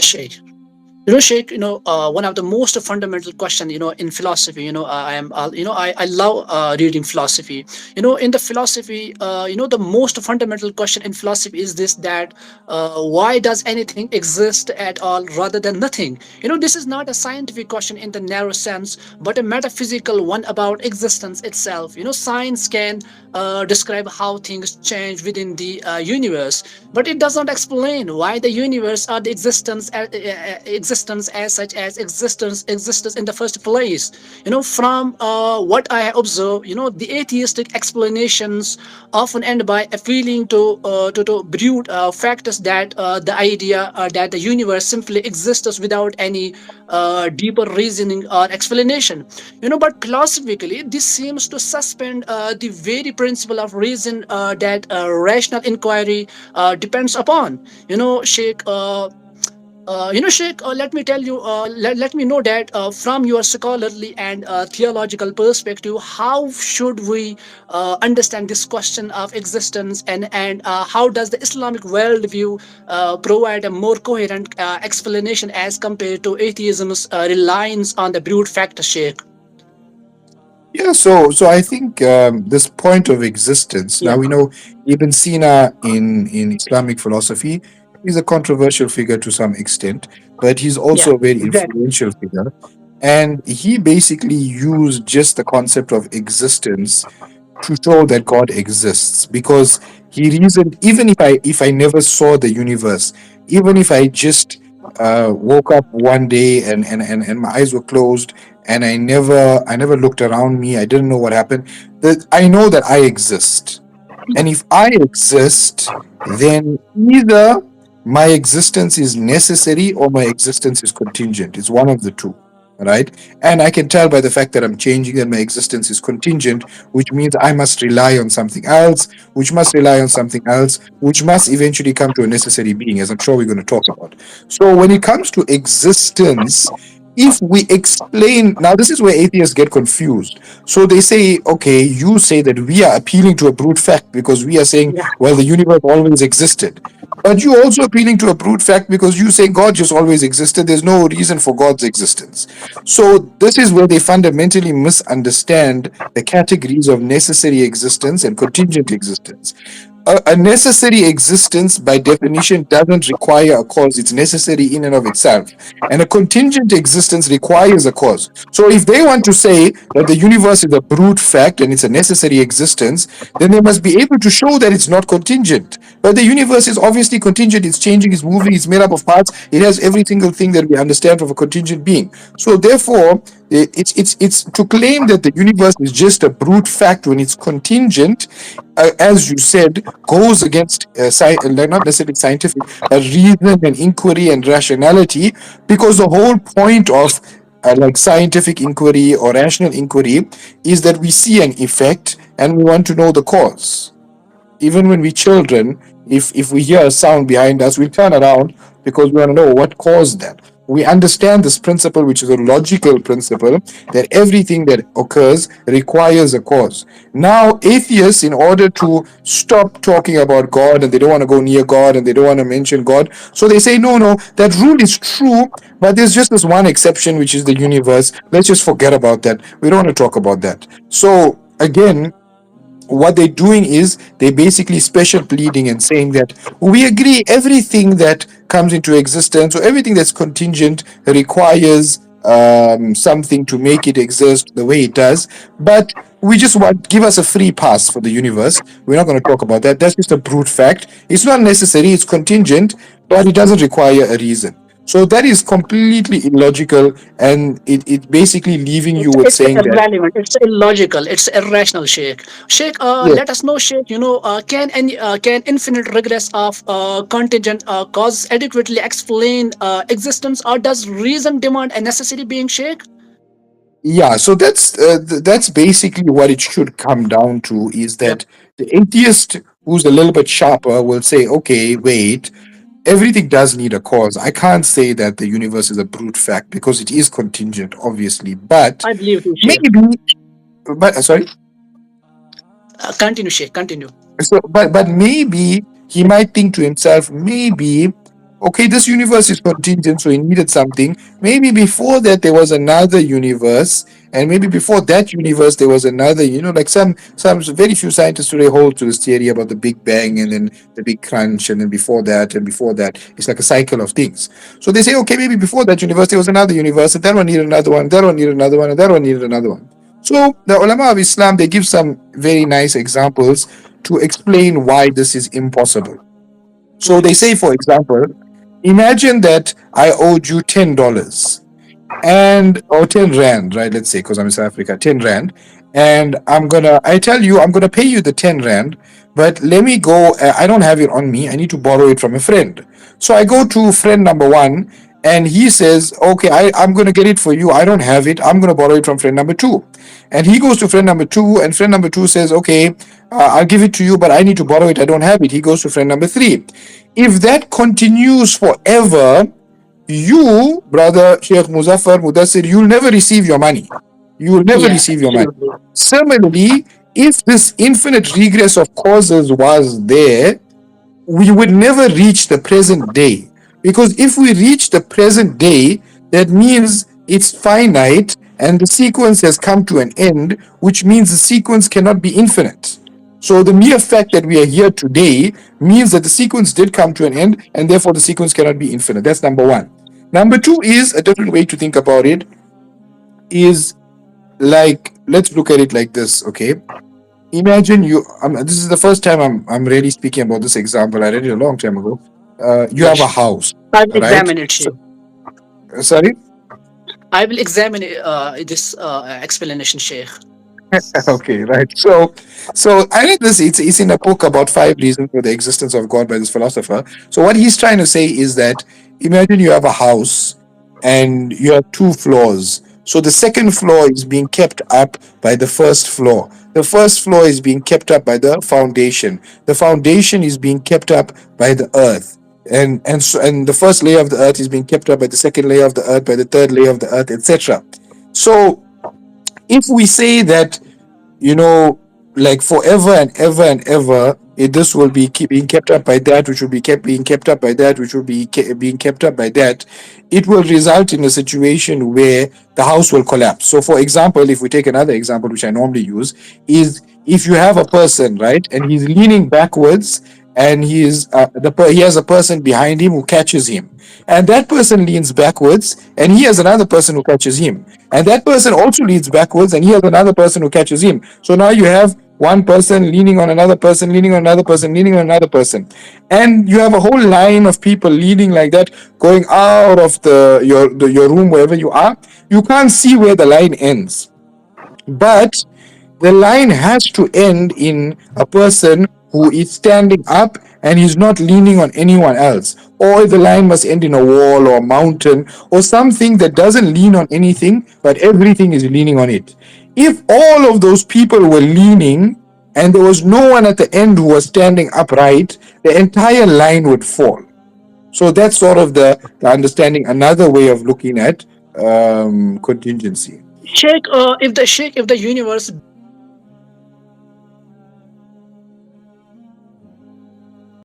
Sheikh. Sheikh, one of the most fundamental question, in philosophy, I am, I love reading philosophy. In the philosophy, the most fundamental question in philosophy is this, that why does anything exist at all rather than nothing? This is not a scientific question in the narrow sense, but a metaphysical one about existence itself. Science can describe how things change within the universe, but it does not explain why the universe or the existence as such as existence exists in the first place. From what I have observed, the atheistic explanations often end by appealing to brute factors, that the idea that the universe simply exists without any deeper reasoning or explanation. But philosophically, this seems to suspend the very principle of reason that rational inquiry depends upon. Sheikh. Sheikh, let me tell you, let me know that from your scholarly and theological perspective, how should we understand this question of existence, and how does the Islamic worldview provide a more coherent explanation as compared to atheism's reliance on the brute factor, Sheikh? Yeah, so I think this point of existence. Yeah, Now we know Ibn Sina in Islamic philosophy. He's a controversial figure to some extent, but he's yeah, also a very exactly. influential figure. And he basically used just the concept of existence to show that God exists, because he reasoned, even if I never saw the universe, even if I just woke up one day and my eyes were closed, and I never looked around me, I didn't know what happened, that I know that I exist. And if I exist, then either my existence is necessary or my existence is contingent. It's one of the two, right? And I can tell by the fact that I'm changing that my existence is contingent, which means I must rely on something else, which must rely on something else, which must eventually come to a necessary being, as I'm sure we're going to talk about. So when it comes to existence, if we explain, now this is where atheists get confused. So they say, okay, you say that we are appealing to a brute fact because we are saying, Yeah. well, the universe always existed. But you're also appealing to a brute fact because you say God just always existed. There's no reason for God's existence. So this is where they fundamentally misunderstand the categories of necessary existence and contingent existence. A necessary existence, by definition, doesn't require a cause. It's necessary in and of itself. And a contingent existence requires a cause. So if they want to say that the universe is a brute fact and it's a necessary existence, then they must be able to show that it's not contingent. But the universe is obviously contingent. It's changing, it's moving, it's made up of parts. It has every single thing that we understand of a contingent being. So therefore, it's to claim that the universe is just a brute fact when it's contingent, as you said, goes against not necessarily scientific, but reason and inquiry and rationality, because the whole point of like scientific inquiry or rational inquiry is that we see an effect and we want to know the cause. Even when we're children, if we hear a sound behind us, we'll turn around because we want to know what caused that. We understand this principle, which is a logical principle, that everything that occurs requires a cause. Now, atheists, in order to stop talking about God, and they don't want to go near God and they don't want to mention God, so they say, no, no, that rule is true, but there's just this one exception, which is the universe. Let's just forget about that. We don't want to talk about that. So, again, what they're doing is they basically special pleading and saying that we agree everything that comes into existence or everything that's contingent requires something to make it exist the way it does, but we just want give us a free pass for the universe. We're not going to talk about that. That's just a brute fact. It's not necessary, it's contingent, but it doesn't require a reason. So that is completely illogical, and it basically leaving you with It's saying that, irrelevant. It's illogical. It's irrational, Sheikh. Sheikh, yes. let us know, Sheikh. Can infinite regress of contingent causes adequately explain existence, or does reason demand a necessary being, Sheikh? Yeah, so that's basically what it should come down to, is Yep. that the atheist who's a little bit sharper will say, okay, wait, everything does need a cause. I can't say that the universe is a brute fact because it is contingent, obviously, but I believe you, Sheikh. maybe, but sorry, Continue, Sheikh. Continue. so but maybe he might think to himself, maybe Okay, this universe is contingent, so he needed something. Maybe before that there was another universe, and maybe before that universe there was another. Like some very few scientists today hold to this theory about the Big Bang and then the Big Crunch, and then before that and before that. It's like a cycle of things. So they say, okay, maybe before that universe there was another universe, and that one needed another one, that one needed another one, and that one needed another one. So the ulama of Islam, they give some very nice examples to explain why this is impossible. So they say, Nice. for example, imagine that I owed you $10 and or 10 rand, right? Let's say, because I'm in South Africa, 10 rand. And I tell you, I'm gonna pay you the 10 rand, but let me go. I don't have it on me. I need to borrow it from a friend. So I go to friend number one, and he says, okay, I'm gonna get it for you. I don't have it. I'm gonna borrow it from friend number two. And he goes to friend number two, and friend number two says, okay, I'll give it to you, but I need to borrow it. I don't have it. He goes to friend number three. If that continues forever, you, brother Sheikh Muzaffar Mudassir, you'll never receive your money. You will never Yeah, receive your money. absolutely. Similarly, if this infinite regress of causes was there, we would never reach the present day. Because if we reach the present day, that means it's finite and the sequence has come to an end, which means the sequence cannot be infinite. So the mere fact that we are here today means that the sequence did come to an end, and therefore the sequence cannot be infinite. That's number one. Number two is a different way to think about it is like, let's look at it like this, okay? Imagine you, this is the first time I'm really speaking about this example. I read it a long time ago. You have a Yes. house, I will right? examine it, So, Sheikh. sorry? I will examine this explanation, Sheikh. Okay, right. So I read this. It's in a book about 5 reasons for the existence of God by this philosopher. So what he's trying to say is that imagine you have a house and you have 2 floors. So the second floor is being kept up by the first floor. The first floor is being kept up by the foundation. The foundation is being kept up by the earth. And the first layer of the earth is being kept up by the second layer of the earth, by the third layer of the earth, etc. So if we say that, you know, like forever and ever and ever, this will be being kept up by that, which will be kept being kept up by that, which will be being kept up by that, it will result in a situation where the house will collapse. So, for example, if we take another example, which I normally use, is if you have a person, right, and he's leaning backwards, and he has a person behind him who catches him, and that person leans backwards, and he has another person who catches him, and that person also leans backwards, and he has another person who catches him. So now you have one person leaning on another person, leaning on another person, leaning on another person, and you have a whole line of people leaning like that, going out of your room wherever you are. You can't see where the line ends, but the line has to end in a person who is standing up and he's not leaning on anyone else. Or the line must end in a wall or a mountain or something that doesn't lean on anything, but everything is leaning on it. If all of those people were leaning and there was no one at the end who was standing upright, the entire line would fall. So that's sort of the understanding, another way of looking at contingency. Sheikh, if the universe